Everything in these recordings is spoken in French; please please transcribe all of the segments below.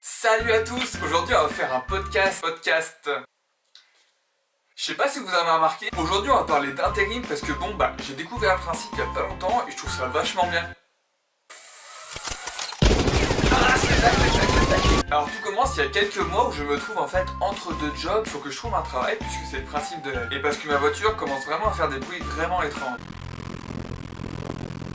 Salut à tous. Aujourd'hui on va faire un podcast. Je sais pas si vous avez remarqué, aujourd'hui on va parler d'intérim parce que bon j'ai découvert un principe il y a pas longtemps et je trouve ça vachement bien. Alors tout commence il y a quelques mois où je me trouve en fait entre deux jobs, il faut que je trouve un travail puisque c'est le principe de la vie. Et parce que ma voiture commence vraiment à faire des bruits vraiment étranges.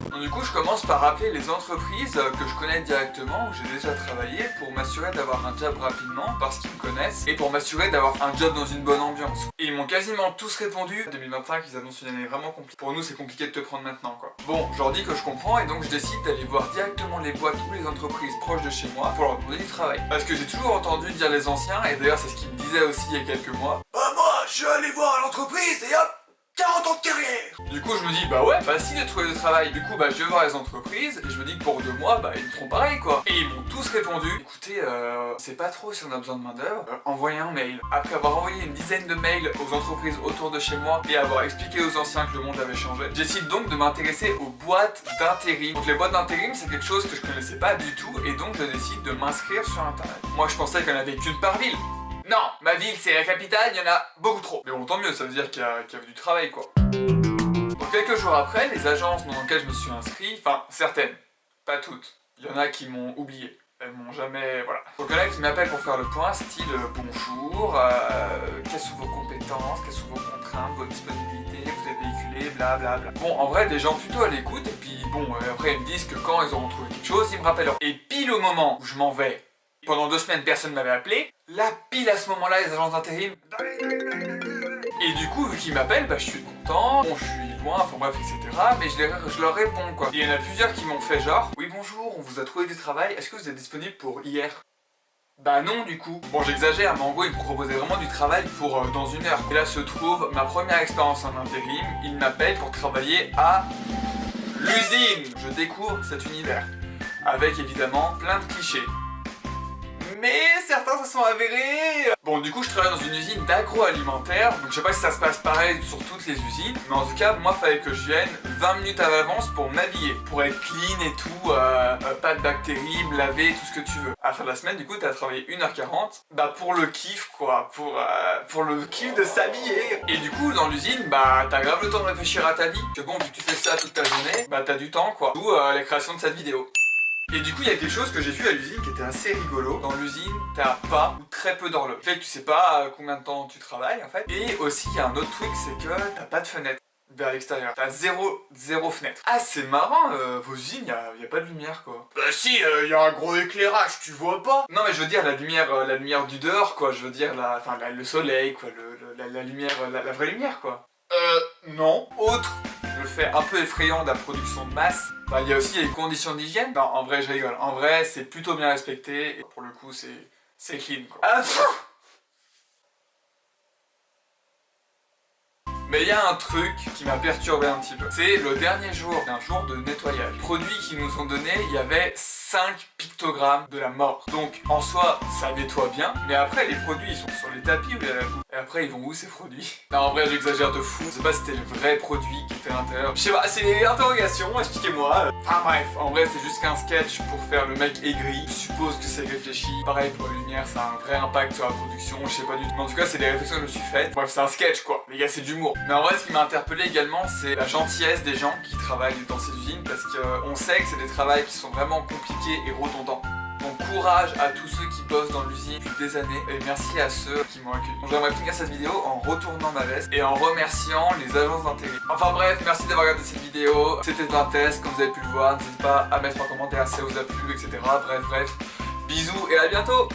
Donc du coup je commence par appeler les entreprises que je connais directement, où j'ai déjà travaillé, pour m'assurer d'avoir un job rapidement parce qu'ils me connaissent et pour m'assurer d'avoir un job dans une bonne ambiance. Et ils m'ont quasiment tous répondu. 2025 ils annoncent une année vraiment compliquée. Pour nous c'est compliqué de te prendre maintenant quoi. Bon, je leur dis que je comprends et donc je décide d'aller voir directement les boîtes ou les entreprises proches de chez moi pour leur demander du travail. Parce que j'ai toujours entendu dire les anciens, et d'ailleurs c'est ce qu'ils me disaient aussi il y a quelques mois. Moi je suis allé voir l'entreprise et hop, 40 ans de carrière. Du coup je me dis ouais, facile de trouver du travail. Du coup je vais voir les entreprises et je me dis que pour 2 mois ils me feront pareil quoi. Et ils m'ont tous répondu, écoutez c'est pas trop si on a besoin de main d'œuvre, envoyez un mail. Après avoir envoyé une dizaine de mails aux entreprises autour de chez moi et avoir expliqué aux anciens que le monde avait changé, j'décide donc de m'intéresser aux boîtes d'intérim. Donc les boîtes d'intérim c'est quelque chose que je connaissais pas du tout et donc je décide de m'inscrire sur internet. Moi je pensais qu'il n'y en avait qu'une par ville. Non, ma ville c'est la capitale, il y en a beaucoup trop. Mais bon tant mieux, ça veut dire qu'il y a du travail quoi. Donc quelques jours après, les agences dans lesquelles je me suis inscrit, enfin certaines, pas toutes, il y en a qui m'ont oublié. Elles m'ont jamais... voilà. Donc il y en a qui m'appellent pour faire le point, style bonjour, quelles sont vos compétences, quelles sont vos contraintes, vos disponibilités, vous êtes véhiculé, blablabla. Bon, en vrai, des gens plutôt à l'écoute, et puis bon, après ils me disent que quand ils auront trouvé quelque chose, ils me rappellent. Et pile au moment où je m'en vais, pendant 2 semaines personne ne m'avait appelé, là pile à ce moment-là, les agences d'intérim... Et du coup, vu qu'ils m'appellent, je suis content, bon je suis loin, enfin bref, etc. Mais je leur réponds quoi. Et il y en a plusieurs qui m'ont fait genre, oui bonjour, on vous a trouvé du travail, est-ce que vous êtes disponible pour hier? Bah non du coup. Bon j'exagère, mais en gros ils me proposaient vraiment du travail pour dans 1 heure. Et là se trouve ma première expérience en intérim, ils m'appellent pour travailler à l'usine. Je découvre cet univers, avec évidemment plein de clichés. Mais certains se sont avérés... Bon du coup je travaille dans une usine d'agroalimentaire, donc je sais pas si ça se passe pareil sur toutes les usines, mais en tout cas moi fallait que je vienne 20 minutes à l'avance pour m'habiller, pour être clean et tout, pas de bactéries, me laver, tout ce que tu veux. À la fin de la semaine du coup t'as travaillé 1h40, pour le kiff quoi, pour le kiff de s'habiller. Et du coup dans l'usine t'as grave le temps de réfléchir à ta vie, que bon vu que tu fais ça toute ta journée, t'as du temps quoi, d'où la création de cette vidéo. Et du coup, il y a quelque chose que j'ai vu à l'usine qui était assez rigolo. Dans l'usine, t'as pas ou très peu d'horloge. Fait que tu sais pas combien de temps tu travailles en fait. Et aussi, il y a un autre truc, c'est que t'as pas de fenêtre vers l'extérieur. T'as zéro fenêtre. Ah, c'est marrant, vos usines, y a pas de lumière quoi. Bah si, y a un gros éclairage, tu vois pas? Non mais je veux dire la lumière du dehors quoi. Je veux dire le soleil quoi, la lumière, la vraie lumière quoi. Non. Autre, le fait un peu effrayant de la production de masse, il y a aussi les conditions d'hygiène. Non, en vrai, je rigole. En vrai, c'est plutôt bien respecté. Et pour le coup, c'est clean, quoi. Ah, mais il y a un truc qui m'a perturbé un petit peu. C'est le dernier jour d'un jour de nettoyage. Produits qu'ils nous ont donné, il y avait 5 pictogrammes de la mort. Donc en soi, ça nettoie bien. Mais après, les produits, ils sont sur les tapis ou il y a la boue. Et après, ils vont où ces produits? Non, en vrai, j'exagère de fou. Je sais pas si c'était le vrai produit qui était à l'intérieur. Je sais pas, c'est des interrogations, expliquez-moi. Enfin bref, en vrai, c'est juste qu'un sketch pour faire le mec aigri. Je suppose que c'est réfléchi. Pareil pour la lumière, ça a un vrai impact sur la production. Je sais pas du tout. Mais en tout cas, c'est des réflexions que je me suis faites. Bref, c'est un sketch quoi. Les gars, c'est d'humour. Mais en vrai, ce qui m'a interpellé également, c'est la gentillesse des gens qui travaillent dans ces usines, parce qu'on sait que c'est des travails qui sont vraiment compliqués et redondants. Donc courage à tous ceux qui bossent dans l'usine depuis des années, et merci à ceux qui m'ont accueilli. Donc j'aimerais finir cette vidéo en retournant ma veste et en remerciant les agences d'intérim. Enfin bref, merci d'avoir regardé cette vidéo. C'était un test, comme vous avez pu le voir. N'hésitez pas à mettre en commentaire si ça vous a plu, etc. Bref, bisous et à bientôt.